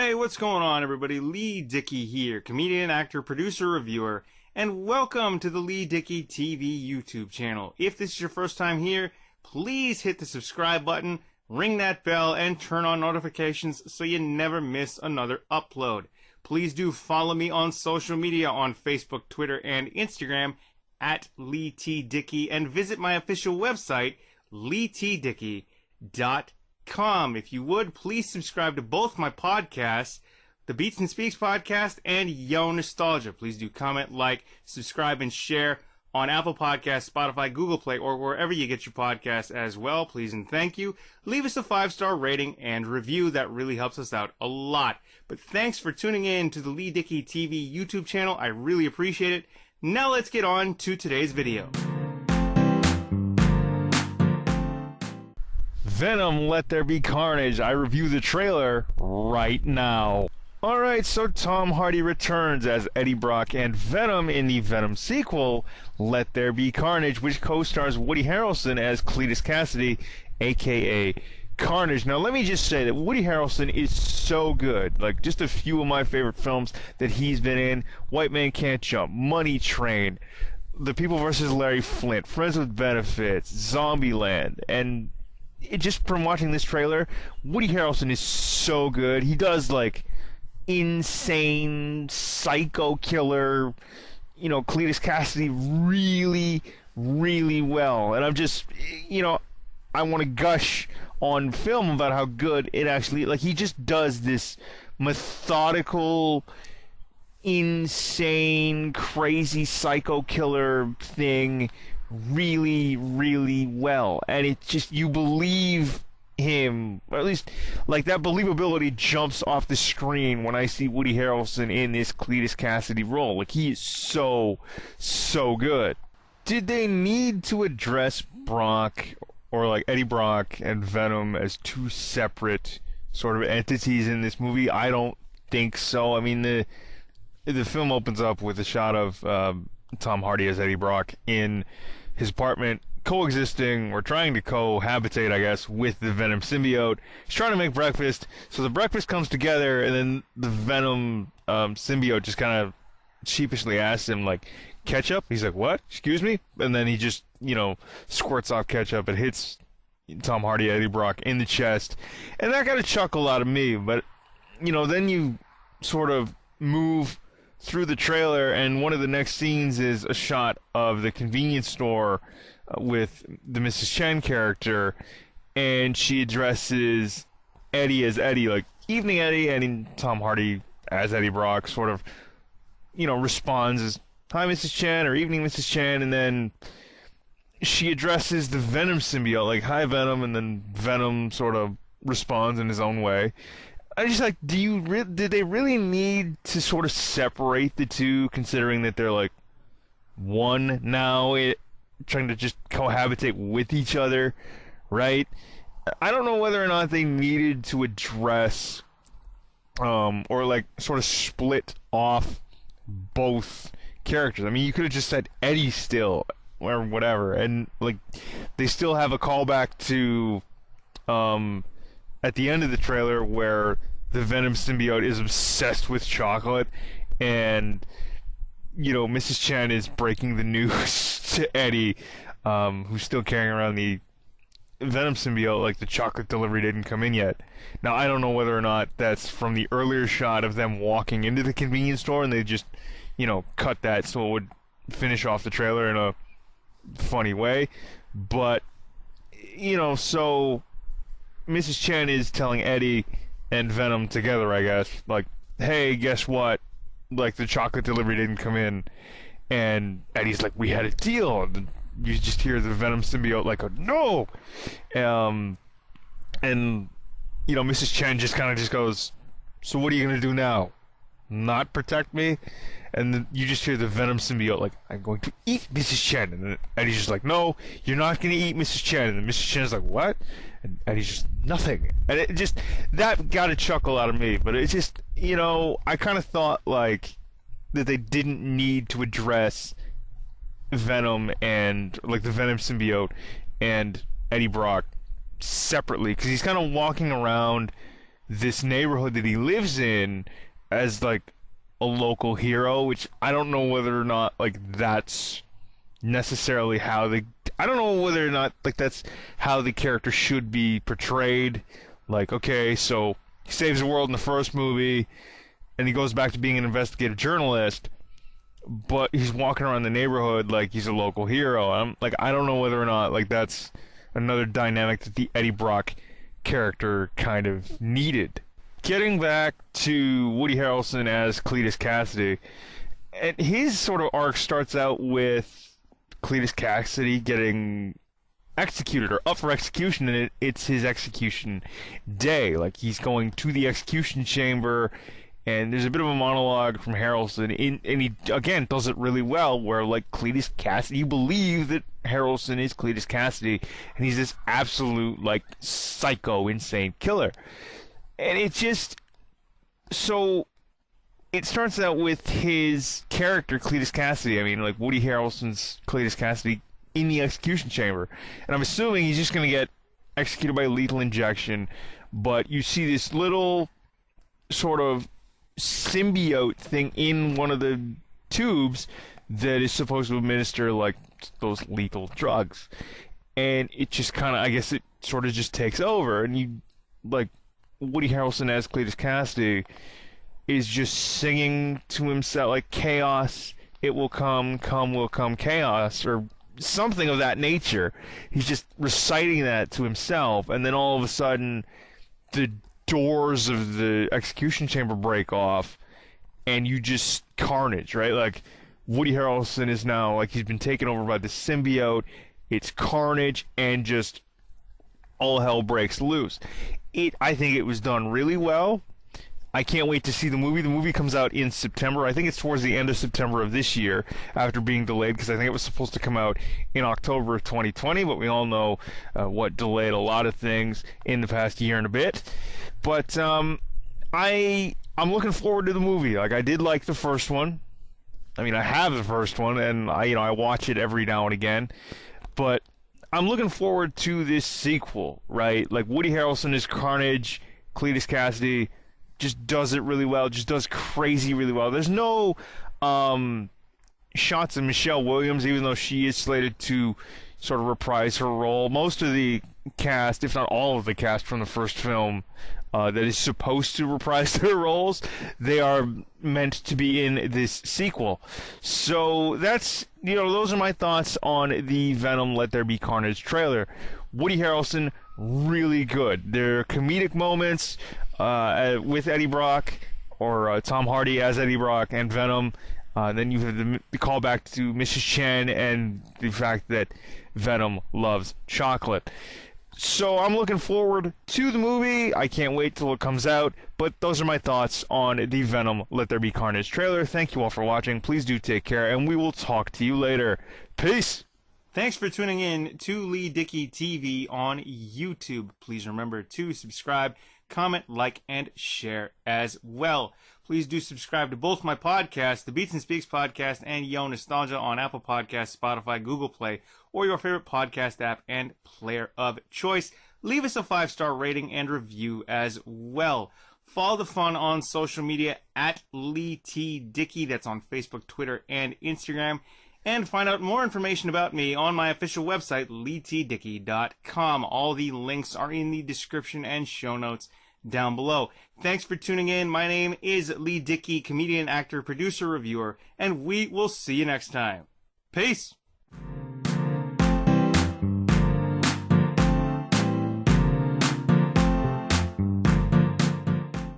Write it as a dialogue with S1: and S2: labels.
S1: Hey, what's going on, everybody? Leigh Dickey here, comedian, actor, producer, reviewer, and welcome to the Leigh Dickey TV YouTube channel. If this is your first time here, please hit the subscribe button, ring that bell, and turn on notifications so you never miss another upload. Please do follow me on social media on Facebook, Twitter, and Instagram at Leigh T. Dickey, and visit my official website, leightdickey.com. If you would, please subscribe to both my podcasts, the Beats and Speaks podcast and Yo Nostalgia. Please do comment, like, subscribe, and share on Apple Podcasts, Spotify, Google Play, or wherever you get your podcasts as well. Please and thank you. Leave us a 5-star rating and review. That really helps us out a lot. But thanks for tuning in to the Leigh Dickey TV YouTube channel. I really appreciate it. Now let's get on to today's video. Venom, Let There Be Carnage. I review the trailer right now. Alright, so Tom Hardy returns as Eddie Brock and Venom in the Venom sequel, Let There Be Carnage, which co-stars Woody Harrelson as Cletus Cassidy, aka Carnage. Now, let me just say that Woody Harrelson is so good. Like, just a few of my favorite films that he's been in: White Man Can't Jump, Money Train, The People vs. Larry Flint, Friends with Benefits, Zombieland, and just from watching this trailer, Woody Harrelson is so good. He does, like, insane psycho killer, Cletus Cassidy really, really well. And I'm just, I want to gush on film about how good it actually, like, he just does this methodical, insane, crazy psycho killer thing really, really well. And it just, you believe him, or at least, like, that believability jumps off the screen when I see Woody Harrelson in this Cletus Cassidy role. Like, he is so good. Did they need to address Brock, or like Eddie Brock and Venom, as two separate sort of entities in this movie? I don't think so. I mean, the film opens up with a shot of Tom Hardy as Eddie Brock in his apartment, coexisting, or trying to cohabitate, I guess, with the Venom symbiote. He's trying to make breakfast, so the breakfast comes together, and then the Venom symbiote just kind of sheepishly asks him, like, ketchup? He's like, what? Excuse me? And then he just, squirts off ketchup. It hits Tom Hardy, Eddie Brock, in the chest, and that got a chuckle out of me. But, then you sort of move through the trailer, and one of the next scenes is a shot of the convenience store with the Mrs. Chen character, and she addresses Eddie as Eddie, like, evening Eddie, and Tom Hardy as Eddie Brock sort of, responds as, hi Mrs. Chen, or evening Mrs. Chen, and then she addresses the Venom symbiote, like, hi Venom, and then Venom sort of responds in his own way. I just, like, did they really need to sort of separate the two, considering that they're, like, one now, trying to just cohabitate with each other, right? I don't know whether or not they needed to address, or, like, sort of split off both characters. I mean, you could have just said Eddie still, or whatever, and, like, they still have a callback to, at the end of the trailer, where the Venom symbiote is obsessed with chocolate, and, Mrs. Chen is breaking the news to Eddie, who's still carrying around the Venom symbiote, like, the chocolate delivery didn't come in yet. Now, I don't know whether or not that's from the earlier shot of them walking into the convenience store, and they just, cut that so it would finish off the trailer in a funny way. But, so Mrs. Chen is telling Eddie and Venom together, I guess, like, hey, guess what? Like, the chocolate delivery didn't come in. And Eddie's like, we had a deal. And you just hear the Venom symbiote, like, no! And, Mrs. Chen just kind of just goes, so what are you going to do now? Not protect me? And then you just hear the Venom symbiote, like, I'm going to eat Mrs. Chen. And then Eddie's just like, no, you're not going to eat Mrs. Chen. And then Mrs. Chen's like, what? And Eddie's just, nothing. And it just, that got a chuckle out of me. But it's just, I kind of thought, like, that they didn't need to address Venom and, like, the Venom symbiote and Eddie Brock separately. Because he's kind of walking around this neighborhood that he lives in as like a local hero, which I don't know whether or not like that's necessarily how the I don't know whether or not like that's how the character should be portrayed. Like, okay, so he saves the world in the first movie, and he goes back to being an investigative journalist, but he's walking around the neighborhood like he's a local hero. I'm like, I don't know whether or not like that's another dynamic that the Eddie Brock character kind of needed. Getting back to Woody Harrelson as Cletus Cassidy, and his sort of arc starts out with Cletus Cassidy getting executed or up for execution, and it's his execution day. Like, he's going to the execution chamber, and there's a bit of a monologue from Harrelson, and he again does it really well, where like Cletus Cassidy, you believe that Harrelson is Cletus Cassidy, and he's this absolute like psycho, insane killer. And it just, so it starts out with his character, Cletus Cassidy. I mean, like Woody Harrelson's Cletus Cassidy in the execution chamber. And I'm assuming he's just going to get executed by lethal injection. But you see this little sort of symbiote thing in one of the tubes that is supposed to administer, like, those lethal drugs. And it just kind of, I guess it sort of just takes over. And you, like, Woody Harrelson as Cletus Cassidy is just singing to himself, like, chaos, it will come will come, chaos, or something of that nature. He's just reciting that to himself, and then all of a sudden, the doors of the execution chamber break off, and you just carnage, right? Like, Woody Harrelson is now, like, he's been taken over by the symbiote, it's carnage, and just all hell breaks loose. I think it was done really well. I can't wait to see the movie. The movie comes out in September. I think it's towards the end of September of this year, after being delayed, because I think it was supposed to come out in October of 2020, but we all know what delayed a lot of things in the past year and a bit. But I'm looking forward to the movie. Like, I did like the first one. I mean, I have the first one, and I watch it every now and again. But I'm looking forward to this sequel, right? Like, Woody Harrelson is Carnage, Cletus Cassidy just does it really well, just does crazy really well. There's no shots of Michelle Williams, even though she is slated to sort of reprise her role. Most of the cast, if not all of the cast from the first film that is supposed to reprise their roles, they are meant to be in this sequel. So that's, those are my thoughts on the Venom Let There Be Carnage trailer. Woody Harrelson, really good. There are comedic moments with Eddie Brock, or Tom Hardy as Eddie Brock and Venom. Then you have the callback to Mrs. Chen and the fact that Venom loves chocolate. So I'm looking forward to the movie. I can't wait till it comes out. But those are my thoughts on the Venom Let There Be Carnage trailer. Thank you all for watching. Please do take care, and we will talk to you later. Peace!
S2: Thanks for tuning in to Leigh Dickey TV on YouTube. Please remember to subscribe, comment, like, and share as well. Please do subscribe to both my podcasts, the Beats and Speaks podcast and Yo Nostalgia, on Apple Podcasts, Spotify, Google Play, or your favorite podcast app and player of choice. Leave us a 5-star rating and review as well. Follow the fun on social media at Leigh T. Dickey. That's on Facebook, Twitter, and Instagram. And find out more information about me on my official website, leightdickey.com. All the links are in the description and show notes down below. Thanks for tuning in. My name is Leigh Dickey, comedian, actor, producer, reviewer, and we will see you next time. Peace!